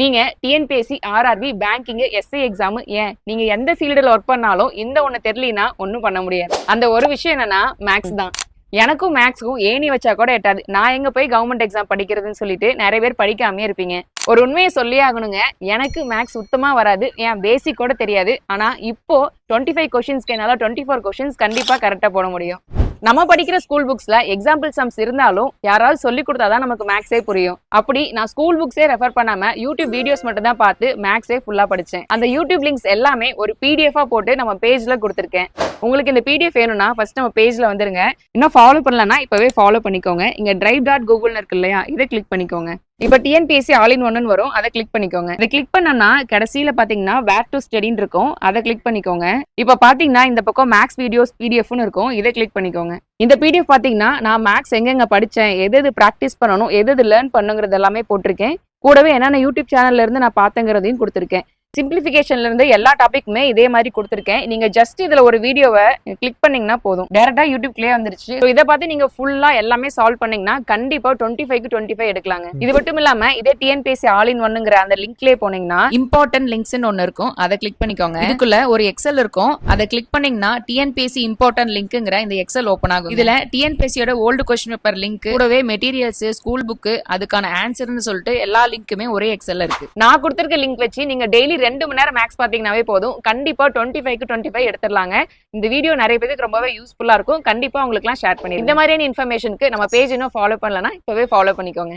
நீங்க TNPSC, RRB, banking, SI exam ஏன் நீங்க எந்த ஃபீல்டுல ஒர்க் பண்ணாலும் இந்த ஒண்ணு தெரியலனா ஒண்ணும் பண்ண முடியாது. அந்த ஒரு விஷயம் என்னன்னா மேக்ஸ் தான். எனக்கும் மேக்ஸ்க்கும் ஏணி வச்சா கூட எட்டாது. நான் எங்க போய் கவர்மெண்ட் எக்ஸாம் படிக்கிறதுன்னு சொல்லிட்டு நிறைய பேர் படிக்காமே இருப்பீங்க. ஒரு உண்மையை சொல்லி ஆகணுங்க, எனக்கு மேக்ஸ் சுத்தமா வராது, என் பேசிக் கூட தெரியாது. ஆனா இப்போ 25 கொஸ்டின்ஸ்க்கு என்னால 24 கொஸ்டின்ஸ் கண்டிப்பா கரெக்டா போட முடியும். நம்ம படிக்கிற ஸ்கூல் புக்ஸ்ல எக்ஸாம்பிள் சம்ஸ் இருந்தாலும் யாராவது சொல்லி கொடுத்தாதான் நமக்கு மேக்ஸே புரியும். அப்படி நான் ஸ்கூல் புக்ஸே ரெஃபர் பண்ணாம யூடியூப் வீடியோஸ் மட்டும் தான் பார்த்து மேக்ஸே ஃபுல்லா படிச்சேன். அந்த யூடியூப் லிங்க்ஸ் எல்லாமே ஒரு பிடிஎஃபா போட்டு நம்ம பேஜ்ல கொடுத்துருக்கேன். உங்களுக்கு இந்த பிடிஎஃப் வேணும்னா ஃபர்ஸ்ட் நம்ம பேஜ்ல வந்துருங்க. இன்னும் ஃபாலோ பண்ணலன்னா இப்பவே ஃபாலோ பண்ணிக்கோங்க. இங்க drive.google இருக்கு இல்லையா, இதை கிளிக் பண்ணிக்கோங்க. இப்ப டிஎன்பிஎஸ்சி ஆல் இன் ஒன்னு வரும், அதை கிளிக் பண்ணிக்கோங்க. இதை கிளிக் பண்ணனா கடைசியில பாத்தீங்கன்னா வேர் டு ஸ்டடின்னு இருக்கும், அதை கிளிக் பண்ணிக்கோங்க. இப்ப பாத்தீங்கன்னா இந்த பக்கம் மேக்ஸ் வீடியோஸ் பிடிஎஃப்னு இருக்கும், இதை கிளிக் பண்ணிக்கோங்க. இந்த பிடிஎஃப் பாத்தீங்கன்னா நான் மேக்ஸ் எங்கெங்க படிச்சேன், எது பிராக்டிஸ் பண்ணணும், எது லேர்ன் பண்ணுங்கிறது எல்லாமே போட்டிருக்கேன். கூடவே என்னென்ன யூடியூப் சேனல்ல இருந்து நான் பார்த்தங்கிறதையும் கொடுத்துருக்கேன். சிம்பிளிஃபிகேஷன்ல இருந்து எல்லா டாபிக்குமே இதே மாதிரி கொடுத்துருக்கேன். நீங்க ஜஸ்ட் இதுல ஒரு வீடியோவை கிளிக் பண்ணீங்கன்னா போதும், டைரக்டா யூடியூப்லயே வந்துருச்சு. இதை பார்த்து நீங்க ஃபுல்லா எல்லாமே சால்வ் பண்ணீங்கன்னா கண்டிப்பா 25க்கு 25 எடுக்கலாங்க. இது மட்டும் இல்லாம இதே டிஎன்பிஎஸ்சி ஆல் இன் ஒன்னுங்கிற அந்த லிங்க்லயே போனீங்கன்னா இம்பார்ட்டன்ட் லிங்க்ஸ் ஒன்னு இருக்கும், அதை கிளிக் பண்ணிக்கோங்க. இதுக்குள்ள ஒரு எக்ஸல் இருக்கும், அதை கிளிக் பண்ணீங்கன்னா டிஎன்பிஎஸ்சி இம்பார்ட்டன்ட் லிங்க்ங்கிற இந்த எக்ஸல் ஓபன் ஆகும். இதுல டிஎன்பிஎஸ்சியோட ஓல்டு கொஸ்டின் பேப்பர் லிங்க், கூடவே மெட்டீரியல்ஸ், ஸ்கூல் புக், அதுக்கான ஆன்சர்னு சொல்லிட்டு எல்லா லிங்க்குமே ஒரே எக்ஸல்ல இருக்கு. நான் கொடுத்திருக்க லிங்க் வச்சு நீங்க டெய்லி 2 மணி நேரம் மேக்ஸ் பாத்தீங்கன்னாவே போதும், கண்டிப்பா 25க்கு 25 எடுத்துடலாங்க. இந்த வீடியோ நிறைய பேருக்கு ரொம்பவே யூஸ்ஃபுல்லா இருக்கும். கண்டிப்பா உங்களுக்கு எல்லாம் ஷேர் பண்ணி இந்த மாதிரியான இன்ஃபர்மேஷனுக்கு நம்ம பேஜ் இன்னும் ஃபாலோ பண்ணலன்னா இப்பவே ஃபாலோ பண்ணிக்கோங்க.